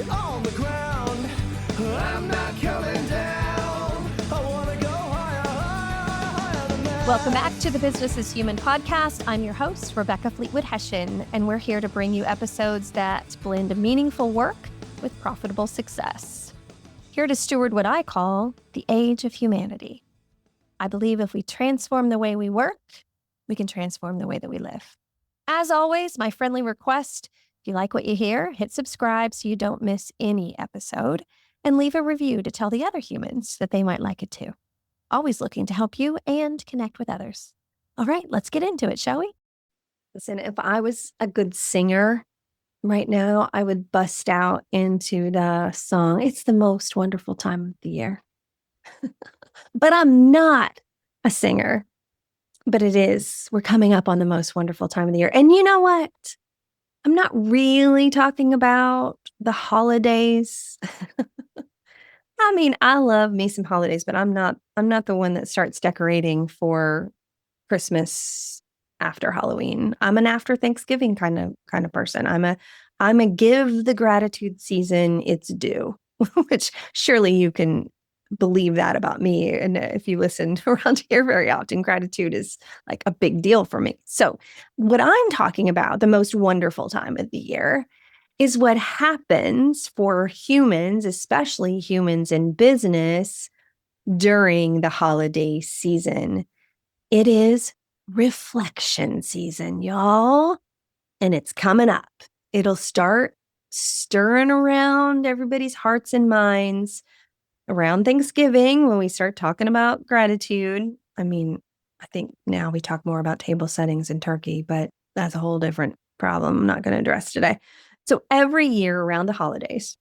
on the ground. I'm not coming down. I want to go higher, higher, higher than that. Welcome back to the Business is Human podcast. I'm your host, Rebecca Fleetwood Hession, and we're here to bring you episodes that blend meaningful work with profitable success. Here to steward what I call the age of humanity. I believe if we transform the way we work, we can transform the way that we live. As always, my friendly request, if you like what you hear, hit subscribe so you don't miss any episode, and leave a review to tell the other humans that they might like it too. Always looking to help you and connect with others. All right, let's get into it, shall we? Listen, if I was a good singer right now, I would bust out into the song, "It's the Most Wonderful Time of the Year." But I'm not a singer. But it is. We're coming up on the most wonderful time of the year. And you know what? I'm not really talking about the holidays. I mean, I love me some holidays, but I'm not the one that starts decorating for Christmas after Halloween. I'm an after Thanksgiving kind of person. I'm a give the gratitude season its due, which surely you can believe that about me. And if you listen around here very often, gratitude is like a big deal for me. So what I'm talking about, the most wonderful time of the year, is what happens for humans, especially humans in business, during the holiday season. It is reflection season, y'all. And it's coming up. It'll start stirring around everybody's hearts and minds around Thanksgiving when we start talking about gratitude. I mean, I think now we talk more about table settings and turkey, but that's a whole different problem I'm not going to address today. So every year around the holidays,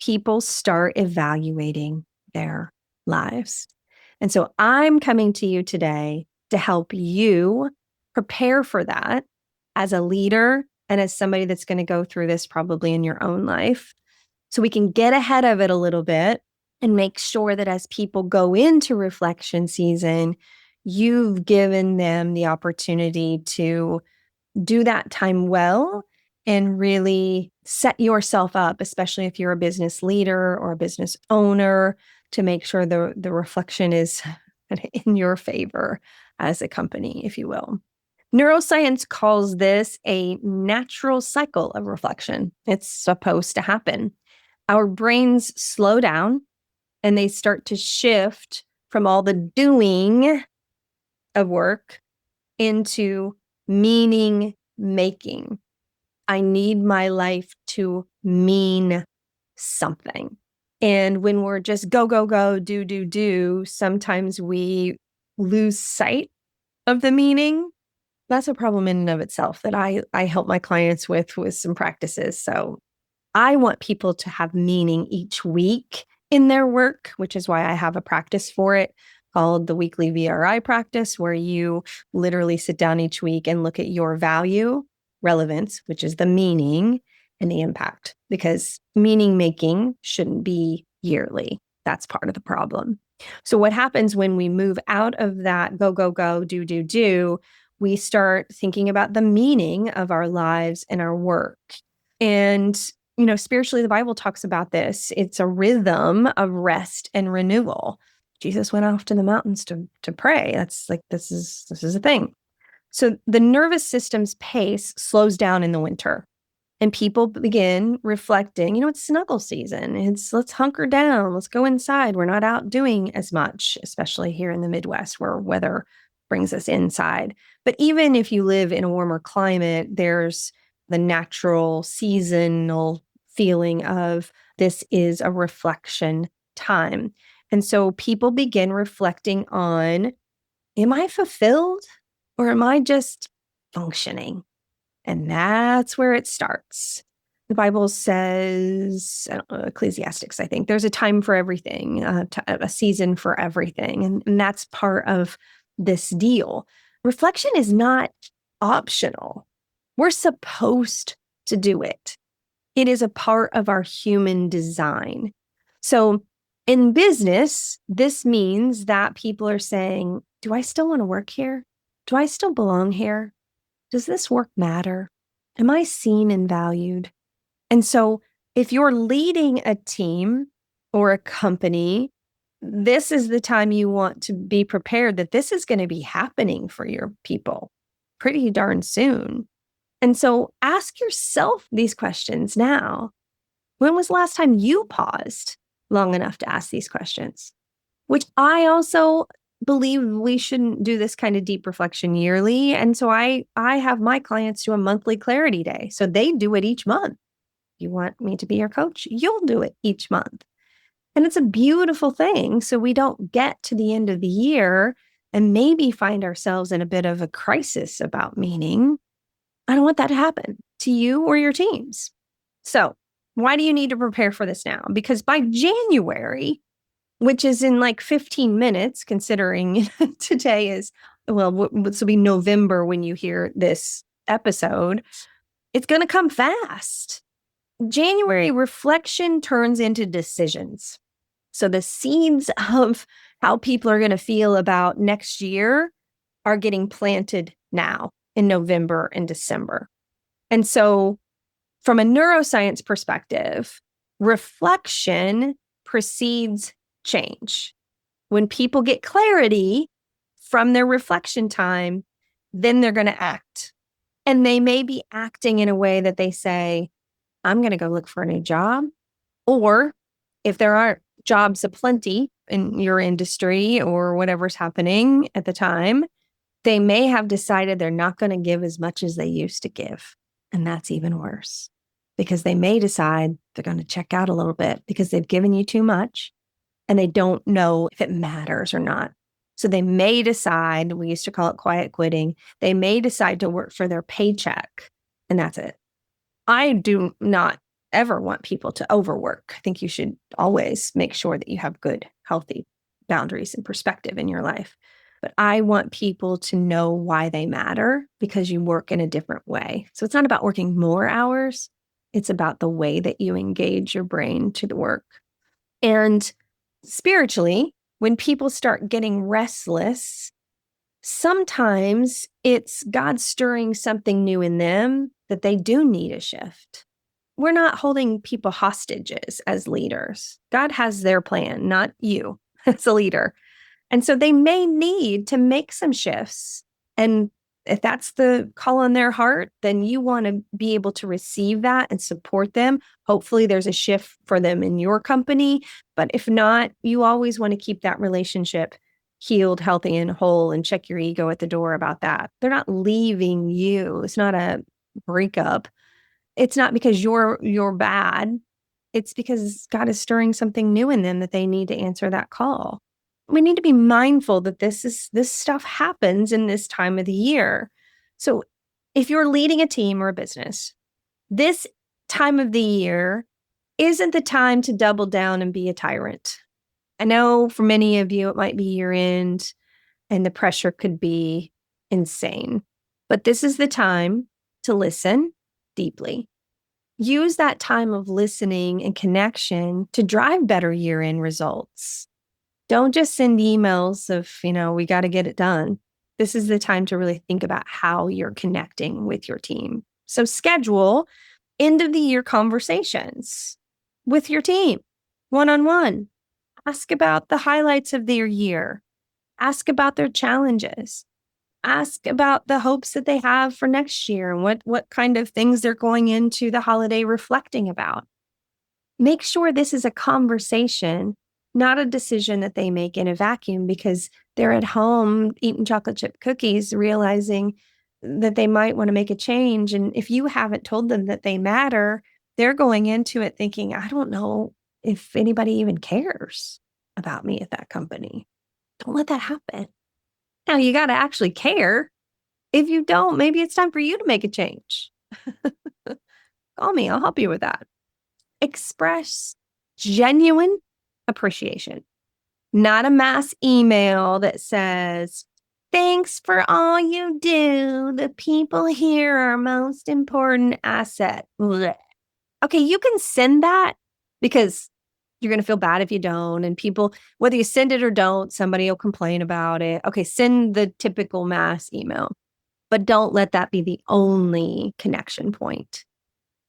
people start evaluating their lives. And so I'm coming to you today to help you prepare for that as a leader and as somebody that's going to go through this probably in your own life, so we can get ahead of it a little bit and make sure that as people go into reflection season, you've given them the opportunity to do that time well and really set yourself up, especially if you're a business leader or a business owner, to make sure the reflection is in your favor as a company, if you will. Neuroscience calls this a natural cycle of reflection. It's supposed to happen. Our brains slow down and they start to shift from all the doing of work into meaning making. I need my life to mean something. And when we're just go, go, go, do, sometimes we lose sight of the meaning. That's a problem in and of itself that I help my clients with some practices. So I want people to have meaning each week in their work, which is why I have a practice for it called the weekly VRI practice, where you literally sit down each week and look at your value, relevance, which is the meaning, and the impact, because meaning making shouldn't be yearly. That's part of the problem. So what happens when we move out of that go, go, go, do, we start thinking about the meaning of our lives and our work. And spiritually, the Bible talks about this. It's a rhythm of rest and renewal. Jesus went off to the mountains to pray. That's like, this is a thing. So the nervous system's pace slows down in the winter and people begin reflecting, it's snuggle season. Let's hunker down. Let's go inside. We're not out doing as much, especially here in the Midwest where weather brings us inside. But even if you live in a warmer climate, there's the natural seasonal feeling of this is a reflection time. And so people begin reflecting on, am I fulfilled or am I just functioning? And that's where it starts. The Bible says, Ecclesiastics, I think, there's a time for everything, a season for everything. And that's part of this deal. Reflection is not optional. We're supposed to do it. It is a part of our human design. So in business, this means that people are saying, do I still want to work here? Do I still belong here? Does this work matter? Am I seen and valued? And so If you're leading a team or a company, this is the time you want to be prepared that this is going to be happening for your people pretty darn soon. And so ask yourself these questions now. When was the last time you paused long enough to ask these questions? Which I also believe we shouldn't do this kind of deep reflection yearly. And so I have my clients do a monthly clarity day. So they do it each month. You want me to be your coach? You'll do it each month. And it's a beautiful thing. So we don't get to the end of the year and maybe find ourselves in a bit of a crisis about meaning. I don't want that to happen to you or your teams. So why do you need to prepare for this now? Because by January, which is in like 15 minutes, considering today is, well, this will be November when you hear this episode, it's going to come fast. January reflection turns into decisions. So the seeds of how people are going to feel about next year are getting planted now in November and December. And so from a neuroscience perspective, reflection precedes change. When people get clarity from their reflection time, then they're going to act. And they may be acting in a way that they say, I'm going to go look for a new job. Or if there aren't jobs aplenty in your industry or whatever's happening at the time, they may have decided they're not going to give as much as they used to give. And that's even worse because they may decide they're going to check out a little bit because they've given you too much and they don't know if it matters or not. So they may decide, we used to call it quiet quitting, they may decide to work for their paycheck and that's it. I do not ever want people to overwork. I think you should always make sure that you have good, healthy boundaries and perspective in your life. But I want people to know why they matter because you work in a different way. So it's not about working more hours. It's about the way that you engage your brain to the work. And spiritually, when people start getting restless, sometimes it's God stirring something new in them that they do need a shift. We're not holding people hostages as leaders. God has their plan, not you as a leader. And so they may need to make some shifts. And if that's the call on their heart, then you want to be able to receive that and support them. Hopefully there's a shift for them in your company. But if not, you always want to keep that relationship healed, healthy, and whole and check your ego at the door about that. They're not leaving you. It's not a breakup. It's not because you're bad. It's because God is stirring something new in them that they need to answer that call. We need to be mindful that this stuff happens in this time of the year. So if you're leading a team or a business, this time of the year isn't the time to double down and be a tyrant. I know for many of you, it might be year end and the pressure could be insane, but this is the time to listen deeply. Use that time of listening and connection to drive better year-end results. Don't just send emails of, we got to get it done. This is the time to really think about how you're connecting with your team. So schedule end of the year conversations with your team, one-on-one. Ask about the highlights of their year. Ask about their challenges. Ask about the hopes that they have for next year and what kind of things they're going into the holiday reflecting about. Make sure this is a conversation, not a decision that they make in a vacuum because they're at home eating chocolate chip cookies, realizing that they might want to make a change. And if you haven't told them that they matter, they're going into it thinking, I don't know if anybody even cares about me at that company. Don't let that happen. Now, you got to actually care. If you don't, maybe it's time for you to make a change. Call me. I'll help you with that. Express genuine appreciation, not a mass email that says, thanks for all you do. The people here are our most important asset. Blech. Okay, you can send that because you're going to feel bad if you don't. And people, whether you send it or don't, somebody will complain about it. Okay, send the typical mass email, but don't let that be the only connection point.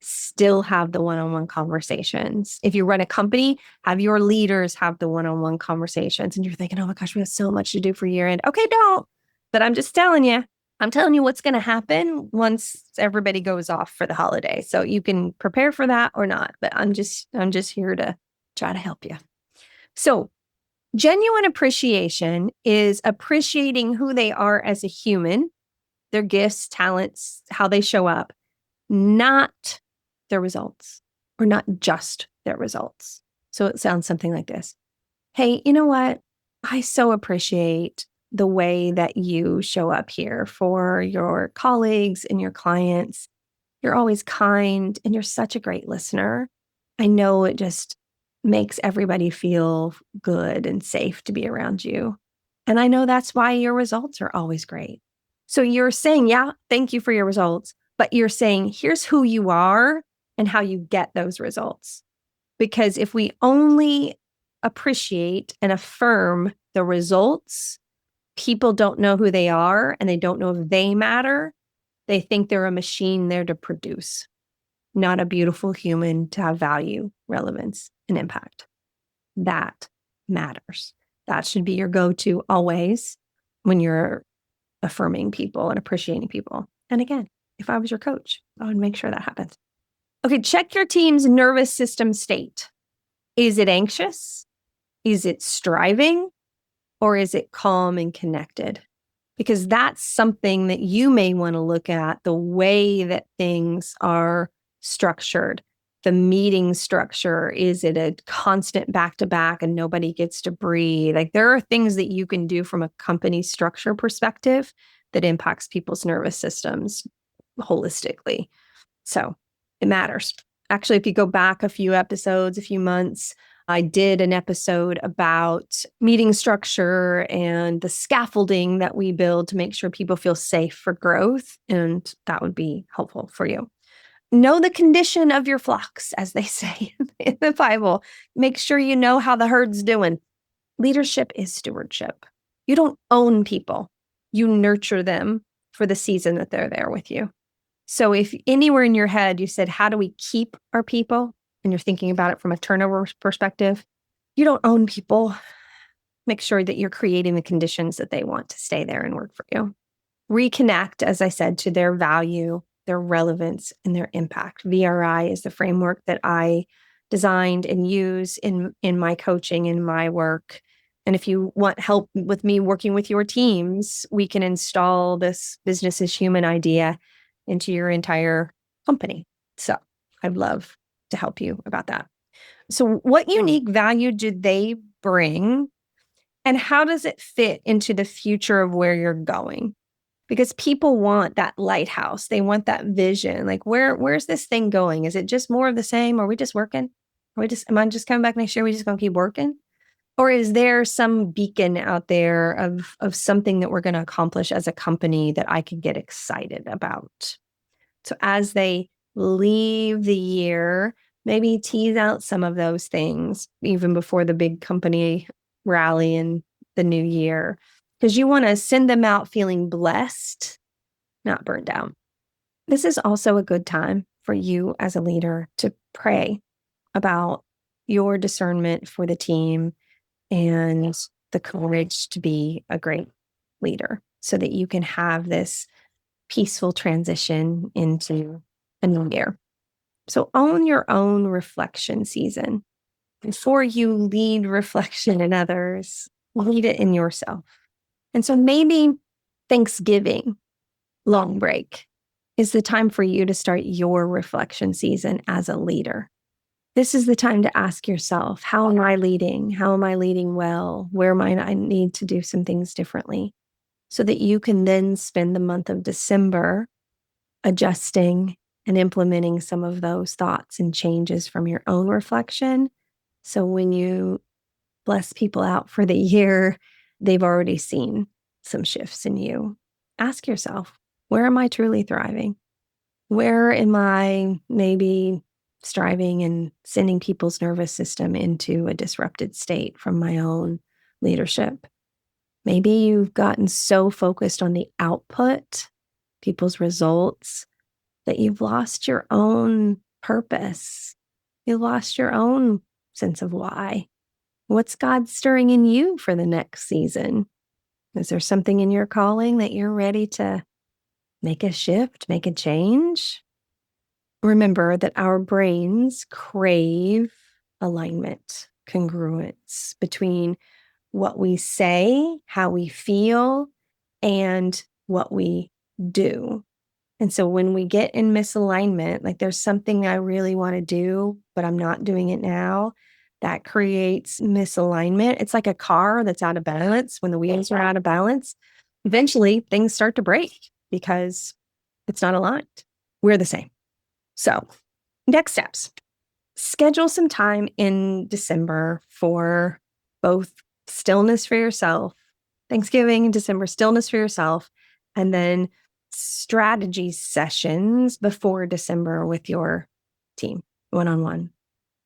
still have the one-on-one conversations. If you run a company, have your leaders have the one-on-one conversations. And you're thinking, oh my gosh, we have so much to do for year end. Okay, don't. But I'm just telling you. I'm telling you what's going to happen once everybody goes off for the holiday. So you can prepare for that or not. But I'm just here to try to help you. So genuine appreciation is appreciating who they are as a human, their gifts, talents, how they show up, not their results, or not just their results. So it sounds something like this. Hey, you know what? I so appreciate the way that you show up here for your colleagues and your clients. You're always kind and you're such a great listener. I know it just makes everybody feel good and safe to be around you. And I know that's why your results are always great. So you're saying, yeah, thank you for your results, but you're saying, here's who you are and how you get those results. Because if we only appreciate and affirm the results, people don't know who they are and they don't know if they matter. They think they're a machine there to produce, not a beautiful human to have value, relevance, and impact. That matters. That should be your go-to always when you're affirming people and appreciating people. And again, if I was your coach, I would make sure that happens. Okay, check your team's nervous system state. Is it anxious? Is it striving? Or is it calm and connected? Because that's something that you may want to look at, the way that things are structured. The meeting structure, is it a constant back-to-back and nobody gets to breathe? Like there are things that you can do from a company structure perspective that impacts people's nervous systems holistically. So it matters. Actually, if you go back a few episodes, a few months, I did an episode about meeting structure and the scaffolding that we build to make sure people feel safe for growth. And that would be helpful for you. Know the condition of your flocks, as they say in the Bible. Make sure you know how the herd's doing. Leadership is stewardship. You don't own people. You nurture them for the season that they're there with you. So if anywhere in your head you said, how do we keep our people? And you're thinking about it from a turnover perspective, you don't own people. Make sure that you're creating the conditions that they want to stay there and work for you. Reconnect, as I said, to their value, their relevance, and their impact. VRI is the framework that I designed and use in my coaching, in my work. And if you want help with me working with your teams, we can install this business as human idea into your entire company. So I'd love to help you about that. So what unique value do they bring? And how does it fit into the future of where you're going? Because people want that lighthouse. They want that vision. Like, where's this thing going? Is it just more of the same? Are we just working? Am I just coming back next year? Are we just going to keep working? Or is there some beacon out there of something that we're going to accomplish as a company that I can get excited about? So as they leave the year, maybe tease out some of those things even before the big company rally in the new year, because you want to send them out feeling blessed, not burned out. This is also a good time for you as a leader to pray about your discernment for the team and the courage to be a great leader so that you can have this peaceful transition into a new year. So own your own reflection season. Before you lead reflection in others, lead it in yourself. And so maybe Thanksgiving, long break, is the time for you to start your reflection season as a leader. This is the time to ask yourself, how am I leading? How am I leading well? Where might I need to do some things differently? So that you can then spend the month of December adjusting and implementing some of those thoughts and changes from your own reflection. So when you bless people out for the year, they've already seen some shifts in you. Ask yourself, where am I truly thriving? Where am I maybe striving and sending people's nervous system into a disrupted state from my own leadership? Maybe you've gotten so focused on the output, people's results, that you've lost your own purpose. You lost your own sense of why. What's God stirring in you for the next season? Is there something in your calling that you're ready to make a shift, make a change? Remember that our brains crave alignment, congruence between what we say, how we feel, and what we do. And so when we get in misalignment, like there's something I really want to do, but I'm not doing it now, that creates misalignment. It's like a car that's out of balance. When the wheels are out of balance, eventually things start to break because it's not aligned. We're the same. So, next steps. Schedule some time in December for both stillness for yourself, Thanksgiving, December, stillness for yourself, and then strategy sessions before December with your team, one-on-one.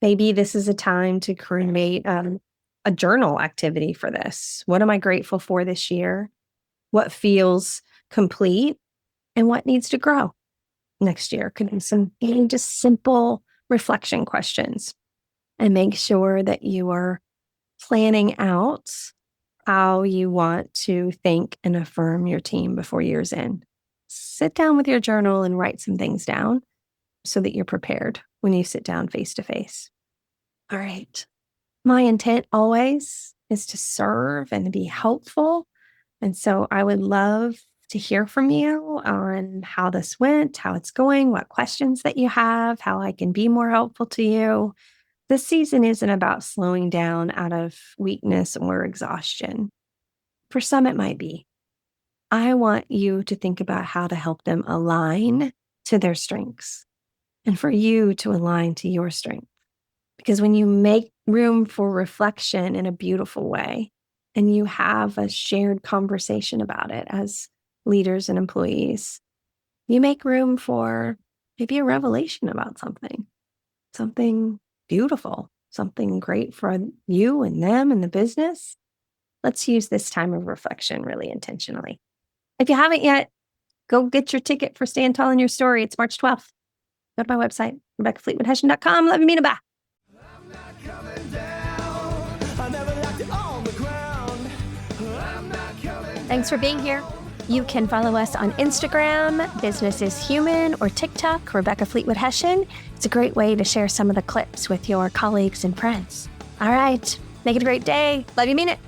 Maybe this is a time to create a journal activity for this. What am I grateful for this year? What feels complete? And what needs to grow next year? Could be some just simple reflection questions. And make sure that you are planning out how you want to thank and affirm your team before year's end. Sit down with your journal and write some things down so that you're prepared when you sit down face to face. All right. My intent always is to serve and to be helpful. And so I would love to hear from you on how this went, how it's going, what questions that you have, how I can be more helpful to you. This season isn't about slowing down out of weakness or exhaustion. For some, it might be. I want you to think about how to help them align to their strengths and for you to align to your strength. Because when you make room for reflection in a beautiful way and you have a shared conversation about it as leaders and employees, you make room for maybe a revelation about something beautiful, something great for you and them and the business. Let's use this time of reflection really intentionally. If you haven't yet, go get your ticket for Stand Tall in Your Story. It's March 12th. Go to my website, RebeccaFleetwoodHession.com. Love you, Mina. Bye. I'm not coming down. I never left it on the ground. I'm not coming down. Thanks for being here. You can follow us on Instagram, Business is Human, or TikTok, Rebecca Fleetwood Hession. It's a great way to share some of the clips with your colleagues and friends. All right. Make it a great day. Love you, mean it.